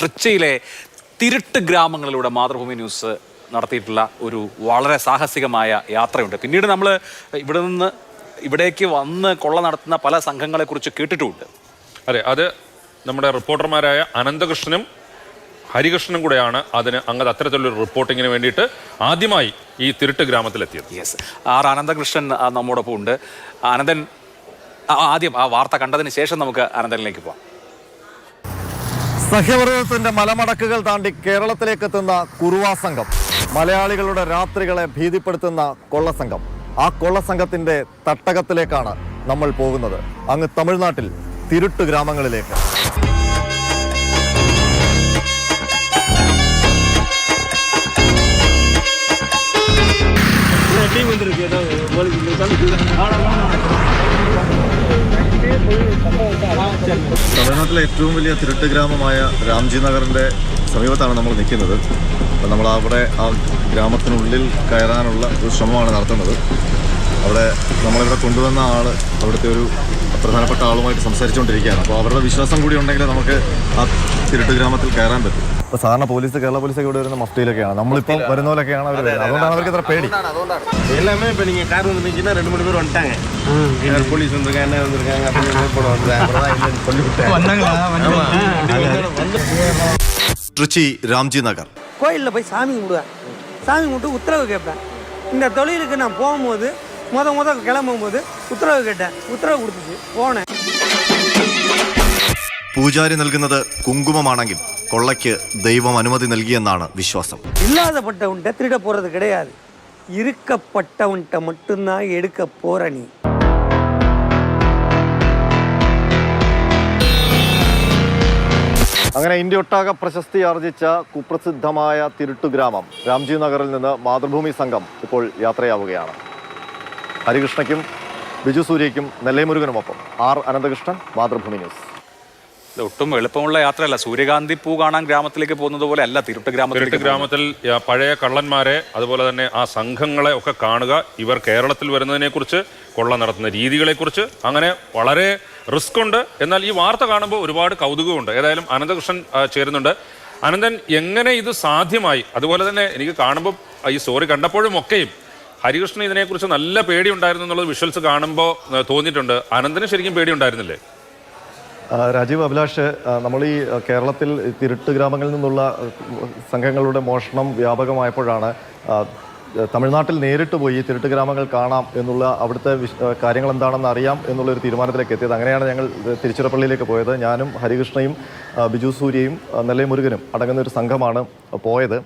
ട്രിച്ചിയിലെ Thiruttu ഗ്രാമങ്ങളിലൂടെ Mathrubhumi news നടത്തിയിട്ടുള്ള ഒരു വളരെ സാഹസികമായ യാത്രയുണ്ട്. പിന്നീട് നമ്മൾ ഇവിടെ നിന്ന് ഇവിടേക്ക് വന്ന് കൊള്ള നടത്തുന്ന പല സംഘങ്ങളെക്കുറിച്ച് കേട്ടിട്ടുമുണ്ട്. അതെ, അത് നമ്മുടെ റിപ്പോർട്ടർമാരായ അനന്തകൃഷ്ണനും ഹരികൃഷ്ണനും കൂടെയാണ് അതിന് അങ്ങ് അത്തരത്തിലുള്ളൊരു റിപ്പോർട്ടിങ്ങിന് വേണ്ടിയിട്ട് ആദ്യമായി ഈ തിരുട്ട് ഗ്രാമത്തിലെത്തിയത്. യെസ്, ആർ അനന്തകൃഷ്ണൻ നമ്മോടൊപ്പം ഉണ്ട്. അനന്തൻ, ആദ്യം ആ വാർത്ത കണ്ടതിന് ശേഷം നമുക്ക് അനന്തനിലേക്ക് പോവാം. സഹ്യപർവ്വതത്തിന്റെ മലമടക്കുകൾ താണ്ടി കേരളത്തിലേക്ക് എത്തുന്ന കുറുവാ സംഘം, മലയാളികളുടെ രാത്രികളെ ഭീതിപ്പെടുത്തുന്ന കൊള്ളസംഘം. ആ കൊള്ളസംഘത്തിന്റെ തട്ടകത്തിലേക്കാണ് നമ്മൾ പോകുന്നത്, അങ്ങ് തമിഴ്നാട്ടിൽ തിരുട്ട് ഗ്രാമങ്ങളിലേക്ക്. തമിഴ്നാട്ടിലെ ഏറ്റവും വലിയ തിരുട്ട് ഗ്രാമമായ രാംജി നഗറിൻ്റെ സമീപത്താണ് നമ്മൾ നിൽക്കുന്നത്. അപ്പോൾ നമ്മൾ അവിടെ ആ ഗ്രാമത്തിനുള്ളിൽ കയറാനുള്ള ഒരു ശ്രമമാണ് നടത്തുന്നത്. അവിടെ നമ്മളിവിടെ കൊണ്ടുവന്ന ആൾ അവിടുത്തെ ഒരു പ്രധാനപ്പെട്ട ആളുമായിട്ട് സംസാരിച്ചുകൊണ്ടിരിക്കുകയാണ്. അപ്പോൾ അവരുടെ വിശ്വാസം കൂടി ഉണ്ടെങ്കിൽ നമുക്ക് ആ തിരുട്ട് ഗ്രാമത്തിൽ കയറാൻ പറ്റും. ഇപ്പോൾ സാധാരണ കേരള പോലീസൊക്കെ ഇവിടെ വരുന്ന മഫ്റ്റിയിലൊക്കെയാണ്, നമ്മളിപ്പം വരുന്ന പോലെയൊക്കെയാണ് അവർ വരുന്നത്. അതുകൊണ്ടാണ് അവർക്ക് ഇത്ര പേടി. எல்லாமே இப்போ நீங்கள் கார் வந்துருந்துச்சுன்னா 2-3 பேர் வந்துட்டாங்க. போலீஸ் வந்திருக்காங்க, என்ன வந்திருக்காங்க ട്രിച്ചി രാംജി നഗർ. கோயிலில் போய் சாமி கும்பிடுவேன். சாமி கும்பிட்டு உத்தரவு கேட்பேன். இந்த தொழிலுக்கு நான் போகும்போது முத கிளம்பும்போது உத்தரவு கேட்டேன். உத்தரவு கொடுத்துச்சு, போனேன். പൂജാരി നൽകുന്നത് കുങ്കുമമാണെങ്കിൽ കൊള്ളയ്ക്ക് ദൈവം അനുമതി നൽകിയെന്നാണ് വിശ്വാസം. இல்லாதப்பட்டவன்கிட்ட திருட போகிறது கிடையாது, இருக்கப்பட்டவன்கிட்ட மட்டும்தான் எடுக்க போற நீ. അങ്ങനെ ഇന്ത്യ ഒട്ടാകെ പ്രശസ്തി ആർജിച്ച കുപ്രസിദ്ധമായ തിരുട്ടുഗ്രാമം രാംജി നഗറിൽ നിന്ന് മാതൃഭൂമി സംഘം ഇപ്പോൾ യാത്രയാവുകയാണ്. ഹരികൃഷ്ണയ്ക്കും ബിജു സൂര്യയ്ക്കും നെല്ലൈമുരുകനുമൊപ്പം ആർ അനന്തകൃഷ്ണൻ, മാതൃഭൂമി ന്യൂസ്. ഒട്ടും എളുപ്പമുള്ള യാത്രയല്ല. സൂര്യകാന്തി പൂ കാണാൻ ഗ്രാമത്തിലേക്ക് പോകുന്നത് പോലെ അല്ല തിരുട്ട് ഗ്രാമത്തിൽ പഴയ കള്ളന്മാരെ അതുപോലെ തന്നെ ആ സംഘങ്ങളെ ഒക്കെ കാണുക, ഇവർ കേരളത്തിൽ വരുന്നതിനെക്കുറിച്ച്, കൊള്ള നടത്തുന്ന രീതികളെക്കുറിച്ച്, അങ്ങനെ വളരെ റിസ്ക് ഉണ്ട്. എന്നാൽ ഈ വാർത്ത കാണുമ്പോൾ ഒരുപാട് കൗതുകമുണ്ട്. ഏതായാലും അനന്തകൃഷ്ണൻ ചേരുന്നുണ്ട്. അനന്തൻ, എങ്ങനെ ഇത് സാധ്യമായി? അതുപോലെ തന്നെ എനിക്ക് കാണുമ്പോൾ ഈ സ്റ്റോറി കണ്ടപ്പോഴും ഒക്കെയും ഹരികൃഷ്ണൻ ഇതിനെക്കുറിച്ച് നല്ല പേടിയുണ്ടായിരുന്നു എന്നുള്ളത് വിഷ്വൽസ് കാണുമ്പോൾ തോന്നിയിട്ടുണ്ട്. അനന്തന് ശരിക്കും പേടിയുണ്ടായിരുന്നില്ലേ? രാജീവ്, അഭിലാഷ്, നമ്മൾ ഈ കേരളത്തിൽ തിരുട്ട് ഗ്രാമങ്ങളിൽ നിന്നുള്ള സംഘങ്ങളുടെ മോഷണം വ്യാപകമായപ്പോഴാണ് തമിഴ്നാട്ടിൽ നേരിട്ട് പോയി തിരുട്ട് ഗ്രാമങ്ങൾ കാണാം എന്നുള്ള, അവിടുത്തെ കാര്യങ്ങൾ എന്താണെന്ന് അറിയാം എന്നുള്ളൊരു തീരുമാനത്തിലേക്ക് എത്തിയത്. അങ്ങനെയാണ് ഞങ്ങൾ തിരുച്ചിറപ്പള്ളിയിലേക്ക് പോയത്. ഞാനും ഹരികൃഷ്ണയും ബിജു സൂര്യയും നെല്ലൈമുരുകനും അടങ്ങുന്ന ഒരു സംഘമാണ് പോയത്.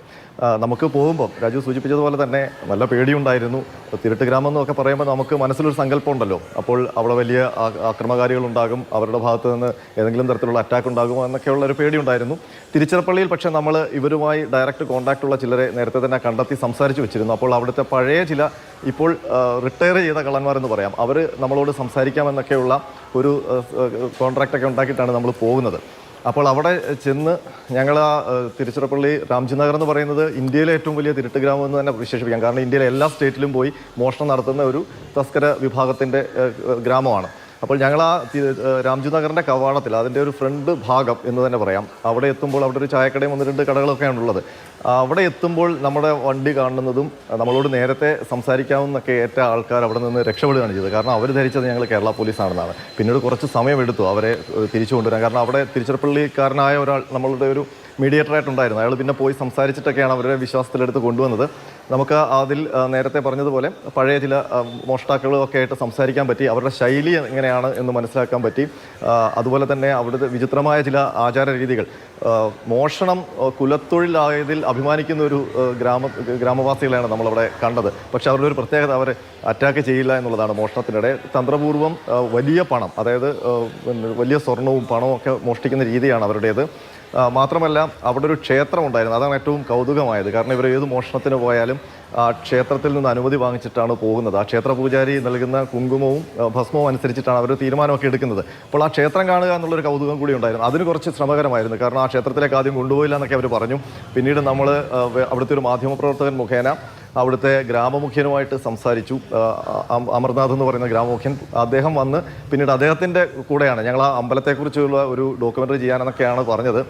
നമുക്ക് പോകുമ്പോൾ രാജു സൂചിപ്പിച്ചതുപോലെ തന്നെ നല്ല പേടിയുണ്ടായിരുന്നു. തിരുട്ട് ഗ്രാമം എന്നൊക്കെ പറയുമ്പോൾ നമുക്ക് മനസ്സിലൊരു സങ്കല്പം ഉണ്ടല്ലോ, അപ്പോൾ അവിടെ വലിയ അക്രമകാരികളുണ്ടാകും, അവരുടെ ഭാഗത്ത് നിന്ന് ഏതെങ്കിലും തരത്തിലുള്ള അറ്റാക്ക് ഉണ്ടാകുമോ എന്നൊക്കെയുള്ള ഒരു പേടിയുണ്ടായിരുന്നു. തിരുച്ചിറപ്പള്ളിയിൽ പക്ഷേ നമ്മൾ ഇവരുമായി ഡയറക്റ്റ് കോൺടാക്റ്റുള്ള ചിലരെ നേരത്തെ തന്നെ കണ്ടെത്തി സംസാരിച്ച് വെച്ചിരുന്നു. അപ്പോൾ അവിടുത്തെ പഴയ ചില, ഇപ്പോൾ റിട്ടയർ ചെയ്ത കള്ളന്മാരെന്ന് പറയാം, അവർ നമ്മളോട് സംസാരിക്കാമെന്നൊക്കെയുള്ള ഒരു കോൺട്രാക്റ്റൊക്കെ ഉണ്ടാക്കിയിട്ടാണ് നമ്മൾ പോകുന്നത്. അപ്പോൾ അവിടെ ചെന്ന് ഞങ്ങൾ ആ തിരുച്ചിറപ്പള്ളി രാംജി നഗർ എന്ന് പറയുന്നത് ഇന്ത്യയിലെ ഏറ്റവും വലിയ തിരുട്ട് ഗ്രാമം എന്ന് തന്നെ വിശേഷിപ്പിക്കാം. കാരണം ഇന്ത്യയിലെ എല്ലാ സ്റ്റേറ്റിലും പോയി മോഷണം നടത്തുന്ന ഒരു തസ്കര വിഭാഗത്തിൻ്റെ ഗ്രാമമാണ്. അപ്പോൾ ഞങ്ങൾ ആ രാംജി നഗറിൻ്റെ കവാടത്തിൽ, അതിൻ്റെ ഒരു ഫ്രണ്ട് ഭാഗം എന്ന് തന്നെ പറയാം, അവിടെ എത്തുമ്പോൾ അവിടെ ഒരു ചായക്കടയും 1-2 കടകളൊക്കെയാണ് ഉള്ളത്. അവിടെ എത്തുമ്പോൾ നമ്മുടെ വണ്ടി കാണുന്നതും നമ്മളോട് നേരത്തെ സംസാരിക്കാമെന്നൊക്കെ ഏറ്റ ആൾക്കാർ അവിടെ നിന്ന് രക്ഷപ്പെടുകയാണ് ചെയ്തത്. കാരണം അവർ ധരിച്ചത് ഞങ്ങൾ കേരള പോലീസാണെന്നാണ്. പിന്നീട് കുറച്ച് സമയമെടുത്തു അവരെ തിരിച്ചു കൊണ്ടുവരാൻ. കാരണം അവിടെ തിരുച്ചിറപ്പള്ളിക്കാരനായ ഒരാൾ നമ്മളുടെ ഒരു മീഡിയേറ്ററായിട്ടുണ്ടായിരുന്നു. അയാൾ പിന്നെ പോയി സംസാരിച്ചിട്ടൊക്കെയാണ് അവരുടെ വിശ്വാസത്തിലെടുത്ത് കൊണ്ടുവന്നത്. നമുക്ക് അതിൽ നേരത്തെ പറഞ്ഞതുപോലെ പഴയ ചില മോഷ്ടാക്കളും ഒക്കെ ആയിട്ട് സംസാരിക്കാൻ പറ്റി, അവരുടെ ശൈലി എങ്ങനെയാണ് എന്ന് മനസ്സിലാക്കാൻ പറ്റി. അതുപോലെ തന്നെ അവിടുത്തെ വിചിത്രമായ ചില ആചാര രീതികൾ, മോഷണം കുലത്തൊഴിലായതിൽ അഭിമാനിക്കുന്ന ഒരു ഗ്രാമവാസികളെയാണ് നമ്മളവിടെ കണ്ടത്. പക്ഷെ അവരുടെ ഒരു പ്രത്യേകത, അവർ അറ്റാക്ക് ചെയ്യില്ല എന്നുള്ളതാണ്. മോഷണത്തിനിടെ തന്ത്രപൂർവ്വം വലിയ പണം, അതായത് വലിയ സ്വർണവും പണവും ഒക്കെ മോഷ്ടിക്കുന്ന രീതിയാണ് അവരുടേത്. മാത്രമല്ല അവിടെ ഒരു ക്ഷേത്രം ഉണ്ടായിരുന്നു, അതാണ് ഏറ്റവും കൗതുകമായത്. കാരണം ഇവർ ഏത് മോഷണത്തിന് പോയാലും ആ ക്ഷേത്രത്തിൽ നിന്ന് അനുമതി വാങ്ങിച്ചിട്ടാണ് പോകുന്നത്. ആ ക്ഷേത്ര പൂജാരി നൽകുന്ന കുങ്കുമവും ഭസ്മവും അനുസരിച്ചിട്ടാണ് അവർ തീരുമാനമൊക്കെ എടുക്കുന്നത്. അപ്പോൾ ആ ക്ഷേത്രം കാണുക എന്നുള്ളൊരു കൗതുകം കൂടി ഉണ്ടായിരുന്നു. അതിന് കുറച്ച് ശ്രമകരമായിരുന്നു. കാരണം ആ ക്ഷേത്രത്തിലേക്ക് ആദ്യം കൊണ്ടുപോയില്ല എന്നൊക്കെ അവർ പറഞ്ഞു. പിന്നീട് നമ്മൾ അവിടുത്തെ ഒരു മാധ്യമപ്രവർത്തകൻ മുഖേന അവിടുത്തെ ഗ്രാമമുഖ്യനുമായിട്ട് സംസാരിച്ചു. അമർനാഥ് എന്ന് പറയുന്ന ഗ്രാമമുഖ്യൻ അദ്ദേഹം വന്ന് പിന്നീട് അദ്ദേഹത്തിൻ്റെ കൂടെയാണ് ഞങ്ങൾ ആ അമ്പലത്തെക്കുറിച്ചുള്ള ഒരു ഡോക്യുമെൻ്ററി ചെയ്യാനെന്നൊക്കെയാണ് പറഞ്ഞത്.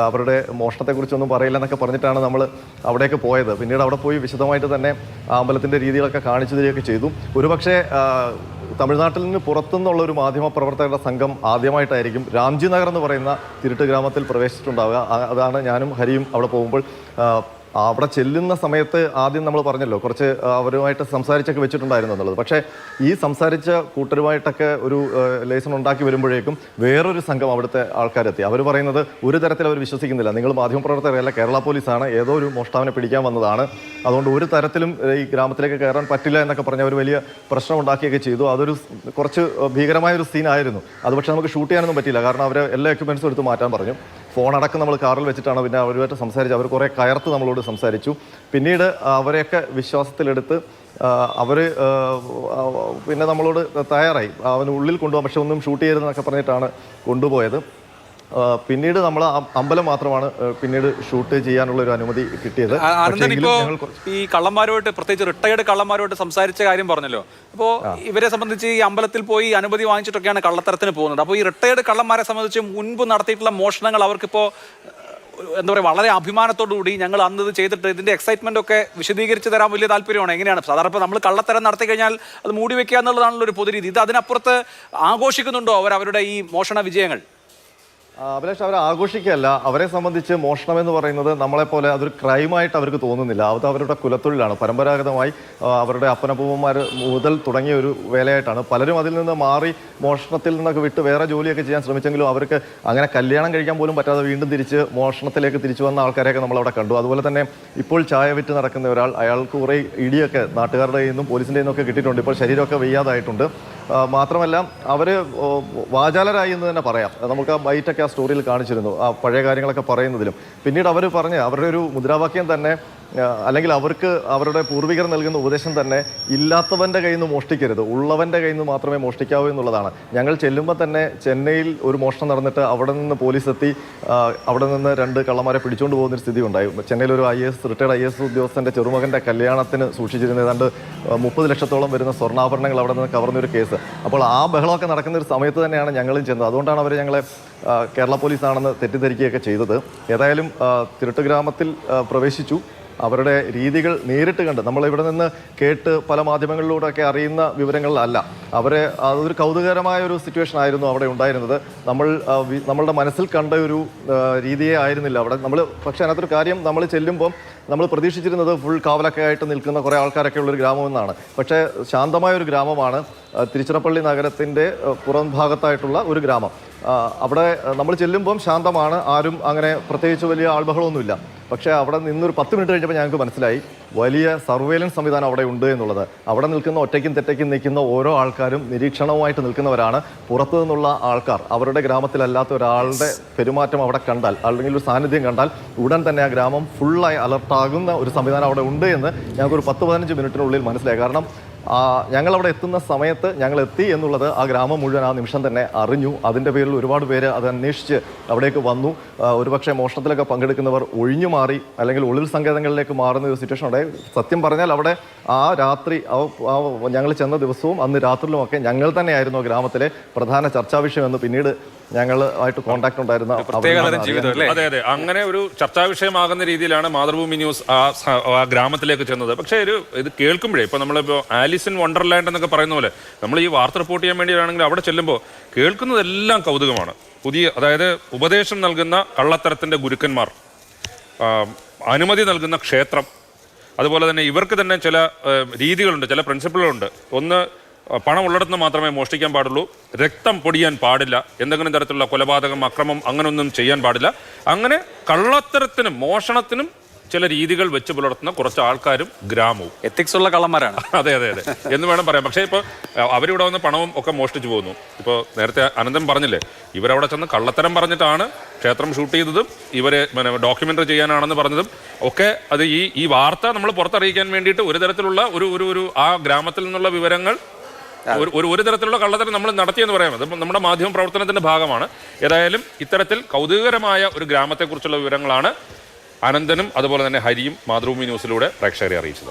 അവരുടെ മോഷണത്തെക്കുറിച്ചൊന്നും പറയില്ലെന്നൊക്കെ പറഞ്ഞിട്ടാണ് നമ്മൾ അവിടേക്ക് പോയത്. പിന്നീട് അവിടെ പോയി വിശദമായിട്ട് തന്നെ ആ അമ്പലത്തിൻ്റെ രീതികളൊക്കെ കാണിച്ചു തരികയൊക്കെ ചെയ്തു. ഒരുപക്ഷെ തമിഴ്നാട്ടിൽ നിന്ന് പുറത്തുനിന്നുള്ള ഒരു മാധ്യമപ്രവർത്തകരുടെ സംഘം ആദ്യമായിട്ടായിരിക്കും രാംജി നഗർ എന്ന് പറയുന്ന തിരുട്ട് ഗ്രാമത്തിൽ പ്രവേശിച്ചിട്ടുണ്ടാവുക. അതാണ് ഞാനും ഹരിയും അവിടെ പോകുമ്പോൾ അവിടെ ചെല്ലുന്ന സമയത്ത് ആദ്യം നമ്മൾ പറഞ്ഞല്ലോ കുറച്ച് അവരുമായിട്ട് സംസാരിച്ചൊക്കെ വെച്ചിട്ടുണ്ടായിരുന്നു എന്നുള്ളത്. പക്ഷേ ഈ സംസാരിച്ച കൂട്ടരുമായിട്ടൊക്കെ ഒരു ലേസൺ ഉണ്ടാക്കി വരുമ്പോഴേക്കും വേറൊരു സംഘം അവിടുത്തെ ആൾക്കാരെത്തി. അവർ പറയുന്നത് ഒരു തരത്തിൽ അവർ വിശ്വസിക്കുന്നില്ല. നിങ്ങൾ മാധ്യമപ്രവർത്തകരല്ല, കേരള പോലീസാണ്, ഏതോ ഒരു മോഷ്ടാവിനെ പിടിക്കാൻ വന്നതാണ്, അതുകൊണ്ട് ഒരു തരത്തിലും ഈ ഗ്രാമത്തിലേക്ക് കയറാൻ പറ്റില്ല എന്നൊക്കെ പറഞ്ഞ് അവർ വലിയ പ്രശ്നം ഉണ്ടാക്കിയൊക്കെ ചെയ്തു. അതൊരു കുറച്ച് ഭീകരമായ ഒരു സീനായിരുന്നു അത്. പക്ഷേ നമുക്ക് ഷൂട്ട് ചെയ്യാനൊന്നും പറ്റിയില്ല, കാരണം അവർ എല്ലാ എക്യുപ്മെൻസും എടുത്ത് മാറ്റാൻ പറഞ്ഞു. ഫോണടക്കം നമ്മൾ കാറിൽ വെച്ചിട്ടാണ് പിന്നെ അവരുമായിട്ട് സംസാരിച്ച്. അവർ കുറേ കയർത്ത് നമ്മളോട് സംസാരിച്ചു. പിന്നീട് അവരെയൊക്കെ വിശ്വാസത്തിലെടുത്ത് അവർ പിന്നെ നമ്മളോട് തയ്യാറായി അവന് ഉള്ളിൽ കൊണ്ടുപോകാം, പക്ഷെ ഒന്നും ഷൂട്ട് ചെയ്യരുതെന്നൊക്കെ പറഞ്ഞിട്ടാണ് കൊണ്ടുപോയത്. പിന്നീട് നമ്മൾ അമ്പലം മാത്രമാണ് പിന്നീട് ഷൂട്ട് ചെയ്യാനുള്ള ഒരു അനുമതി കിട്ടിയത്. ഈ കള്ളന്മാരുമായിട്ട്, പ്രത്യേകിച്ച് റിട്ടയർഡ് കള്ളന്മാരുമായിട്ട് സംസാരിച്ച കാര്യം പറഞ്ഞല്ലോ. അപ്പോൾ ഇവരെ സംബന്ധിച്ച് ഈ അമ്പലത്തിൽ പോയി അനുമതി വാങ്ങിച്ചിട്ടൊക്കെയാണ് കള്ളത്തരത്തിന് പോകുന്നത്. അപ്പോൾ ഈ റിട്ടയർഡ് കള്ളന്മാരെ സംബന്ധിച്ച് മുൻപ് നടത്തിയിട്ടുള്ള മോഷണങ്ങൾ അവർക്കിപ്പോൾ എന്താ പറയുക, വളരെ അഭിമാനത്തോടുകൂടി ഞങ്ങൾ അന്ന് ഇത് ചെയ്തിട്ട് ഇതിന്റെ എക്സൈറ്റ്മെന്റ് ഒക്കെ വിശദീകരിച്ച് തരാൻ വലിയ താല്പര്യമാണ്. എങ്ങനെയാണ് സാധാരണ ഇപ്പോൾ നമ്മൾ കള്ളത്തരം നടത്തി കഴിഞ്ഞാൽ അത് മൂടി വെക്കുക എന്നുള്ളതാണല്ലോ ഒരു പൊതുരീതി. ഇത് അതിനപ്പുറത്ത് ആഘോഷിക്കുന്നുണ്ടോ അവരുടെ ഈ മോഷണ വിജയങ്ങൾ? അഭിലാഷ്, അവരെ ആഘോഷിക്കുകയല്ല. അവരെ സംബന്ധിച്ച് മോഷണം എന്ന് പറയുന്നത് നമ്മളെപ്പോലെ അതൊരു ക്രൈമായിട്ട് അവർക്ക് തോന്നുന്നില്ല. അത് അവരുടെ കുലത്തൊഴിലാണ്. പരമ്പരാഗതമായി അവരുടെ അപ്പനപ്പൂപ്പന്മാർ മുതൽ തുടങ്ങിയ ഒരു വേലയായിട്ടാണ്. പലരും അതിൽ നിന്ന് മാറി മോഷണത്തിൽ നിന്നൊക്കെ വിട്ട് വേറെ ജോലിയൊക്കെ ചെയ്യാൻ ശ്രമിച്ചെങ്കിലും അവർക്ക് അങ്ങനെ കല്യാണം കഴിക്കാൻ പോലും പറ്റാതെ വീണ്ടും തിരിച്ച് മോഷണത്തിലേക്ക് തിരിച്ചു വന്ന ആൾക്കാരെയൊക്കെ നമ്മളവിടെ കണ്ടു. അതുപോലെ തന്നെ ഇപ്പോൾ ചായ വിറ്റ് നടക്കുന്ന ഒരാൾ, അയാൾക്ക് കുറേ ഇടിയൊക്കെ നാട്ടുകാരുടെ നിന്നും പോലീസിൻ്റെ നിന്നൊക്കെ കിട്ടിയിട്ടുണ്ട്. ഇപ്പോൾ ശരീരമൊക്കെ വെയ്യാതായിട്ടുണ്ട്. മാത്രമല്ല അവർ വാചാലരായി എന്ന് തന്നെ പറയാം. നമുക്ക് ആ ബൈറ്റൊക്കെ ആ സ്റ്റോറിയിൽ കാണിച്ചിരുന്നു, ആ പഴയ കാര്യങ്ങളൊക്കെ പറയുന്നതിലും. പിന്നീട് അവർ പറഞ്ഞ് അവരുടെ ഒരു മുദ്രാവാക്യം തന്നെ, അല്ലെങ്കിൽ അവർക്ക് അവരുടെ പൂർവികർ നൽകുന്ന ഉപദേശം തന്നെ ഇല്ലാത്തവൻ്റെ കയ്യിൽ നിന്ന് മോഷ്ടിക്കരുത്, ഉള്ളവൻ്റെ കയ്യിൽ നിന്ന് മാത്രമേ മോഷ്ടിക്കാവൂ എന്നുള്ളതാണ്. ഞങ്ങൾ ചെല്ലുമ്പോൾ തന്നെ ചെന്നൈയിൽ ഒരു മോഷണം നടന്നിട്ട് അവിടെ നിന്ന് പോലീസ് എത്തി അവിടെ നിന്ന് 2 കള്ളന്മാരെ പിടിച്ചുകൊണ്ട് പോകുന്നൊരു സ്ഥിതി ഉണ്ടായി. ചെന്നൈയിൽ ഒരു റിട്ടയർഡ് IAS ഉദ്യോഗസ്ഥൻ്റെ ചെറുമകൻ്റെ കല്യാണത്തിന് സൂക്ഷിച്ചിരുന്ന ഏതാണ്ട് 30 ലക്ഷത്തോളം വരുന്ന സ്വർണ്ണാഭരണങ്ങൾ അവിടെ നിന്ന് കവർന്നൊരു കേസ്. അപ്പോൾ ആ ബഹളമൊക്കെ നടക്കുന്ന ഒരു സമയത്ത് തന്നെയാണ് ഞങ്ങളും ചെന്നത്. അതുകൊണ്ടാണ് അവർ ഞങ്ങളെ കേരള പോലീസാണെന്ന് തെറ്റിദ്ധരിക്കുകയൊക്കെ ചെയ്തത്. ഏതായാലും തിരുട്ട് ഗ്രാമത്തിൽ പ്രവേശിച്ചു. അവരുടെ രീതികൾ നേരിട്ട് കണ്ട് നമ്മളിവിടെ നിന്ന് കേട്ട് പല മാധ്യമങ്ങളിലൂടെയൊക്കെ അറിയുന്ന വിവരങ്ങളിലല്ല. അതൊരു കൗതുകകരമായ ഒരു സിറ്റുവേഷൻ ആയിരുന്നു അവിടെ ഉണ്ടായിരുന്നത്. നമ്മളുടെ മനസ്സിൽ കണ്ട ഒരു രീതിയെ ആയിരുന്നില്ല അവിടെ നമ്മൾ. പക്ഷേ അതിനകത്തൊരു കാര്യം, നമ്മൾ ചെല്ലുമ്പം നമ്മൾ പ്രതീക്ഷിച്ചിരുന്നത് ഫുൾ കാവലൊക്കെ ആയിട്ട് നിൽക്കുന്ന കുറേ ആൾക്കാരൊക്കെ ഉള്ളൊരു ഗ്രാമമെന്നാണ്. പക്ഷേ ശാന്തമായൊരു ഗ്രാമമാണ്. തിരുച്ചിറപ്പള്ളി നഗരത്തിൻ്റെ പുറം ഭാഗത്തായിട്ടുള്ള ഒരു ഗ്രാമം. അവിടെ നമ്മൾ ചെല്ലുമ്പം ശാന്തമാണ്, ആരും അങ്ങനെ പ്രത്യേകിച്ച് വലിയ ആൾബഹളമൊന്നുമില്ല. പക്ഷേ അവിടെ നിന്നൊരു 10 മിനിറ്റ് കഴിഞ്ഞപ്പോൾ ഞങ്ങൾക്ക് മനസ്സിലായി വലിയ സർവേലൻസ് സംവിധാനം അവിടെ ഉണ്ട് എന്നുള്ളത്. അവിടെ നിൽക്കുന്ന ഒറ്റയ്ക്കും തെറ്റയ്ക്കും നിൽക്കുന്ന ഓരോ ആൾക്കാരും നിരീക്ഷണവുമായിട്ട് നിൽക്കുന്നവരാണ്. പുറത്തു നിന്നുള്ള ആൾക്കാർ അവരുടെ ഗ്രാമത്തിലല്ലാത്ത ഒരാളുടെ പെരുമാറ്റം അവിടെ കണ്ടാൽ, അല്ലെങ്കിൽ ഒരു സാന്നിധ്യം കണ്ടാൽ ഉടൻ തന്നെ ആ ഗ്രാമം ഫുള്ളായി അലർട്ടാകുന്ന ഒരു സംവിധാനം അവിടെ ഉണ്ട് എന്ന് ഞങ്ങൾക്കൊരു 10-15 മിനിറ്റിനുള്ളിൽ മനസ്സിലായി. കാരണം ഞങ്ങളവിടെ എത്തുന്ന സമയത്ത് ഞങ്ങൾ എത്തി എന്നുള്ളത് ആ ഗ്രാമം മുഴുവൻ ആ നിമിഷം തന്നെ അറിഞ്ഞു. അതിൻ്റെ പേരിൽ ഒരുപാട് പേര് അത് അന്വേഷിച്ച് അവിടേക്ക് വന്നു. ഒരുപക്ഷെ മോഷണത്തിലൊക്കെ പങ്കെടുക്കുന്നവർ ഒഴിഞ്ഞു മാറി അല്ലെങ്കിൽ ഒളിൽ സങ്കേതങ്ങളിലേക്ക് മാറുന്ന ഒരു സിറ്റുവേഷൻ ഉണ്ടായി. സത്യം പറഞ്ഞാൽ അവിടെ ആ രാത്രി ഞങ്ങൾ ചെന്ന ദിവസവും അന്ന് രാത്രിയിലുമൊക്കെ ഞങ്ങൾ തന്നെയായിരുന്നു ഗ്രാമത്തിലെ പ്രധാന ചർച്ചാ വിഷയം എന്ന് പിന്നീട് ഞങ്ങളുമായിട്ട് കോൺടാക്ട് ഉണ്ടായിരുന്ന. അതെ അതെ, അങ്ങനെ ഒരു ചർച്ചാ വിഷയമാകുന്ന രീതിയിലാണ് മാതൃഭൂമി ന്യൂസ് ആ ഗ്രാമത്തിലേക്ക് ചെന്നത്. പക്ഷേ ഇത് കേൾക്കുമ്പോഴേ, ഇപ്പോൾ നമ്മളിപ്പോൾ ആലിസ് ഇൻ വണ്ടർലാൻഡ് എന്നൊക്കെ പറയുന്ന പോലെ നമ്മൾ ഈ വാർത്ത റിപ്പോർട്ട് ചെയ്യാൻ വേണ്ടിയാണെങ്കിൽ അവിടെ ചെല്ലുമ്പോൾ കേൾക്കുന്നതെല്ലാം കൗതുകമാണ്. അതായത് ഉപദേശം നൽകുന്ന കള്ളത്തരത്തിൻ്റെ ഗുരുക്കന്മാർ, അനുമതി നൽകുന്ന ക്ഷേത്രം, അതുപോലെ തന്നെ ഇവർക്ക് തന്നെ ചില രീതികളുണ്ട്, ചില പ്രിൻസിപ്പിളുകളുണ്ട്. ഒന്ന്, പണം ഉള്ളിടത്ത് മാത്രമേ മോഷ്ടിക്കാൻ പാടുള്ളൂ, രക്തം പൊടിയാൻ പാടില്ല, എന്തെങ്കിലും തരത്തിലുള്ള കൊലപാതകം, അക്രമം അങ്ങനെയൊന്നും ചെയ്യാൻ പാടില്ല. അങ്ങനെ കള്ളത്തരത്തിനും മോഷണത്തിനും ചില രീതികൾ വെച്ച് പുലർത്തുന്ന കുറച്ച് ആൾക്കാരും ഗ്രാമവും എത്തിക്സ് ഉള്ള കള്ളന്മാരാണ്. അതെ അതെ അതെ എന്ന് വേണം പറയാം. പക്ഷേ ഇപ്പോൾ അവരിവിടെ വന്ന് പണവും ഒക്കെ മോഷ്ടിച്ചു പോകുന്നു. ഇപ്പോൾ നേരത്തെ അനന്തൻ പറഞ്ഞില്ലേ, ഇവരവിടെ ചെന്ന് കള്ളത്തരം പറഞ്ഞിട്ടാണ് ക്ഷേത്രം ഷൂട്ട് ചെയ്തതും ഇവരെ ഡോക്യുമെൻ്ററി ചെയ്യാനാണെന്ന് പറഞ്ഞതും ഒക്കെ. അത് ഈ വാർത്ത നമ്മൾ പുറത്തറിയിക്കാൻ വേണ്ടിയിട്ട് ഒരു തരത്തിലുള്ള ഒരു ആ ഗ്രാമത്തിൽ നിന്നുള്ള വിവരങ്ങൾ ഒരു തരത്തിലുള്ള കള്ളത്തരം നമ്മൾ നടത്തിയെന്ന് പറയാം. അത് നമ്മുടെ മാധ്യമ പ്രവർത്തനത്തിന്റെ ഭാഗമാണ്. ഏതായാലും ഇത്തരത്തിൽ കൗതുകകരമായ ഒരു ഗ്രാമത്തെക്കുറിച്ചുള്ള വിവരങ്ങളാണ് അനന്തനും അതുപോലെ തന്നെ ഹരിയും മാതൃഭൂമി ന്യൂസിലൂടെ പ്രേക്ഷകരെ അറിയിച്ചത്.